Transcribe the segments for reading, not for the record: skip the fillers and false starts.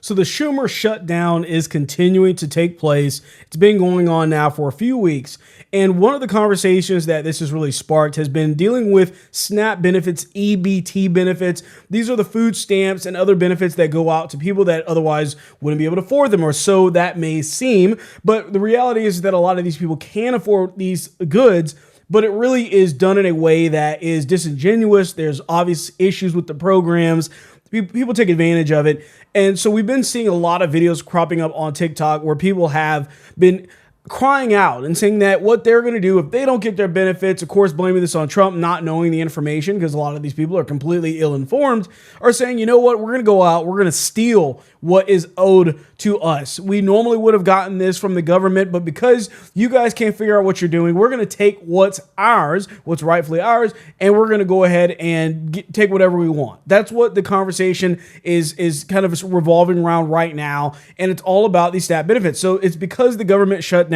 So the Schumer shutdown is continuing to take place. It's been going on now for a few weeks. And one of the conversations that this has really sparked has been dealing with SNAP benefits, EBT benefits. These are the food stamps and other benefits that go out to people that otherwise wouldn't be able to afford them, or so that may seem. But the reality is that a lot of these people can afford these goods, but it really is done in a way that is disingenuous. There's obvious issues with the programs. People take advantage of it. And so we've been seeing a lot of videos cropping up on TikTok where people have been crying out and saying that what they're going to do if they don't get their benefits, of course, blaming this on Trump, not knowing the information, because a lot of these people are completely ill-informed, are saying, you know what, we're going to go out, we're going to steal what is owed to us. We normally would have gotten this from the government, but because you guys can't figure out what you're doing, we're going to take what's ours, what's rightfully ours, and we're going to go ahead and take whatever we want. That's what the conversation is kind of revolving around right now, and it's all about these SNAP benefits. So it's because the government shutdown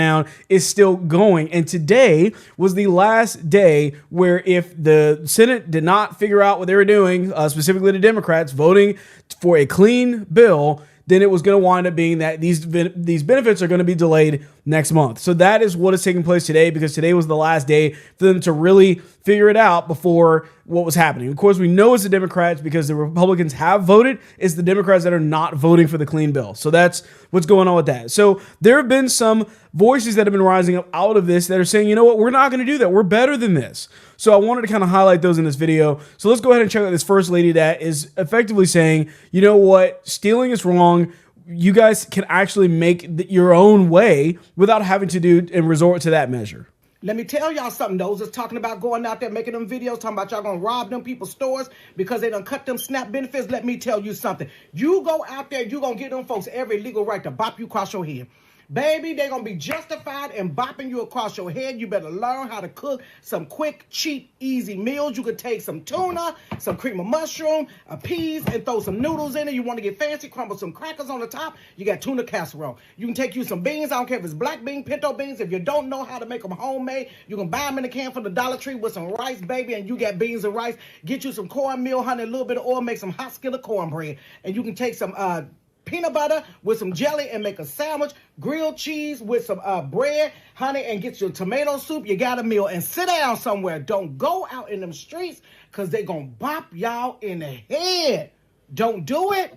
is still going, and today was the last day where if the Senate did not figure out what they were doing, specifically the Democrats voting for a clean bill, then it was going to wind up being that these benefits are going to be delayed next month. So that is what is taking place today, because today was the last day for them to really figure it out before what was happening. Of course, we know it's the Democrats because the Republicans have voted. It's the Democrats that are not voting for the clean bill. So that's what's going on with that. So there have been some voices that have been rising up out of this that are saying, you know what, we're not going to do that. We're better than this. So I wanted to kind of highlight those in this video. So let's go ahead and check out this first lady that is effectively saying, you know what, stealing is wrong. You guys can actually make your own way without having to do and resort to that measure. Let me tell y'all something. Those that's talking about going out there making them videos, talking about y'all gonna rob them people's stores because they done cut them SNAP benefits. Let me tell you something. You go out there, you gonna give them folks every legal right to bop you across your head. Baby, they're going to be justified in bopping you across your head. You better learn how to cook some quick, cheap, easy meals. You could take some tuna, some cream of mushroom, peas, and throw some noodles in it. You want to get fancy, crumble some crackers on the top. You got tuna casserole. You can take you some beans. I don't care if it's black bean, pinto beans. If you don't know how to make them homemade, you can buy them in a can from the Dollar Tree with some rice, baby, and you got beans and rice. Get you some cornmeal, honey, a little bit of oil, make some hot skillet cornbread. And you can take some peanut butter with some jelly and make a sandwich, grilled cheese with some bread, honey, and get your tomato soup. You got a meal, and sit down somewhere. Don't go out in them streets because they going to bop y'all in the head. Don't do it.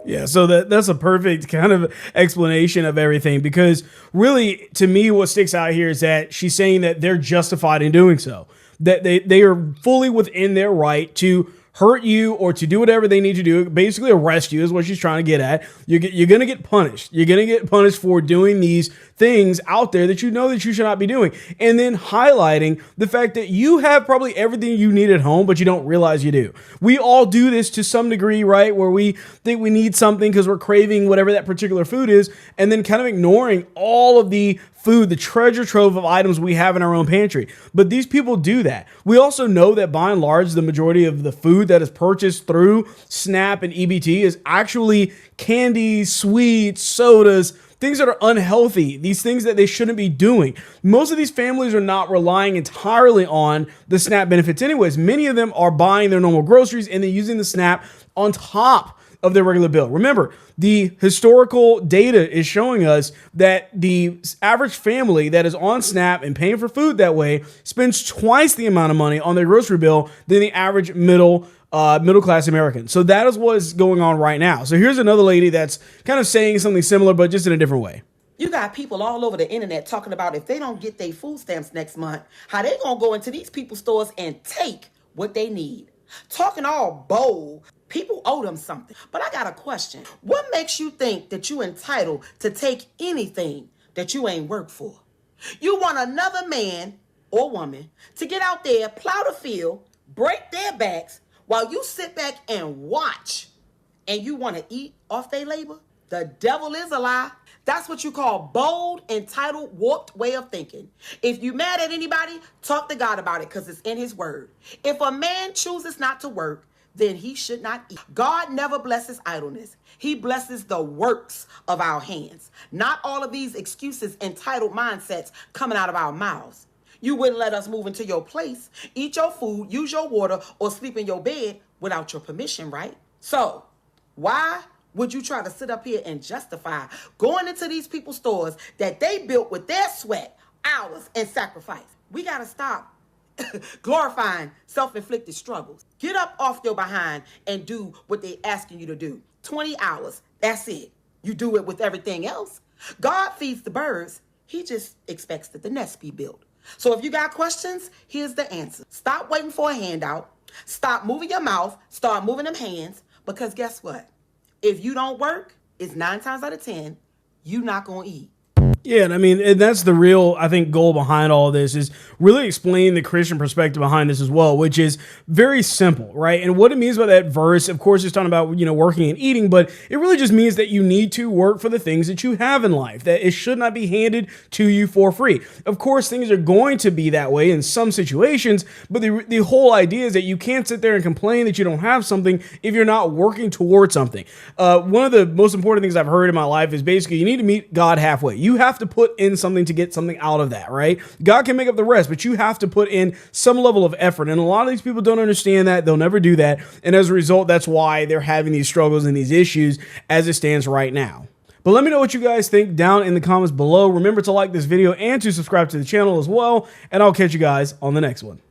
Yeah, so that's a perfect kind of explanation of everything, because really, to me, what sticks out here is that she's saying that they're justified in doing so, that they are fully within their right to hurt you or to do whatever they need to do, basically arrest you is what she's trying to get at. You're going to get punished. You're going to get punished for doing these things out there that you know that you should not be doing. And then highlighting the fact that you have probably everything you need at home, but you don't realize you do. We all do this to some degree, right? Where we think we need something because we're craving whatever that particular food is, and then kind of ignoring all of the food, the treasure trove of items we have in our own pantry. But these people do that. We also know that by and large, the majority of the food that is purchased through SNAP and EBT is actually candy, sweets, sodas, things that are unhealthy, these things that they shouldn't be doing. Most of these families are not relying entirely on the SNAP benefits anyways. Many of them are buying their normal groceries and then using the SNAP on top of their regular bill. Remember, the historical data is showing us that the average family that is on SNAP and paying for food that way spends twice the amount of money on their grocery bill than the average middle class American. So that is what is going on right now. So here's another lady that's kind of saying something similar, but just in a different way. You got people all over the internet talking about if they don't get their food stamps next month, how they gonna go into these people's stores and take what they need. Talking all bold. People owe them something. But I got a question. What makes you think that you entitled to take anything that you ain't worked for? You want another man or woman to get out there, plow the field, break their backs, while you sit back and watch, and you want to eat off their labor? The devil is a lie. That's what you call bold, entitled, warped way of thinking. If you mad at anybody, talk to God about it, because it's in his word. If a man chooses not to work, then he should not eat. God never blesses idleness. He blesses the works of our hands. Not all of these excuses, entitled mindsets coming out of our mouths. You wouldn't let us move into your place, eat your food, use your water, or sleep in your bed without your permission, right? So, why would you try to sit up here and justify going into these people's stores that they built with their sweat, hours, and sacrifice? We got to stop glorifying self-inflicted struggles. Get up off your behind and do what they're asking you to do. 20 hours, that's it. You do it with everything else. God feeds the birds. He just expects that the nest be built. So if you got questions, here's the answer. Stop waiting for a handout. Stop moving your mouth. Start moving them hands. Because guess what? If you don't work, it's 9 times out of 10, you're not going to eat. Yeah, and I mean, and that's the real, I think, goal behind all of this is really explaining the Christian perspective behind this as well, which is very simple, right? And what it means by that verse, of course, it's talking about, working and eating, but it really just means that you need to work for the things that you have in life, that it should not be handed to you for free. Of course, things are going to be that way in some situations, but the whole idea is that you can't sit there and complain that you don't have something if you're not working towards something. One of the most important things I've heard in my life is basically you need to meet God halfway. You have to put in something to get something out of that, right? God can make up the rest, but you have to put in some level of effort. And a lot of these people don't understand that. They'll never do that. And as a result, that's why they're having these struggles and these issues as it stands right now. But let me know what you guys think down in the comments below. Remember to like this video and to subscribe to the channel as well. And I'll catch you guys on the next one.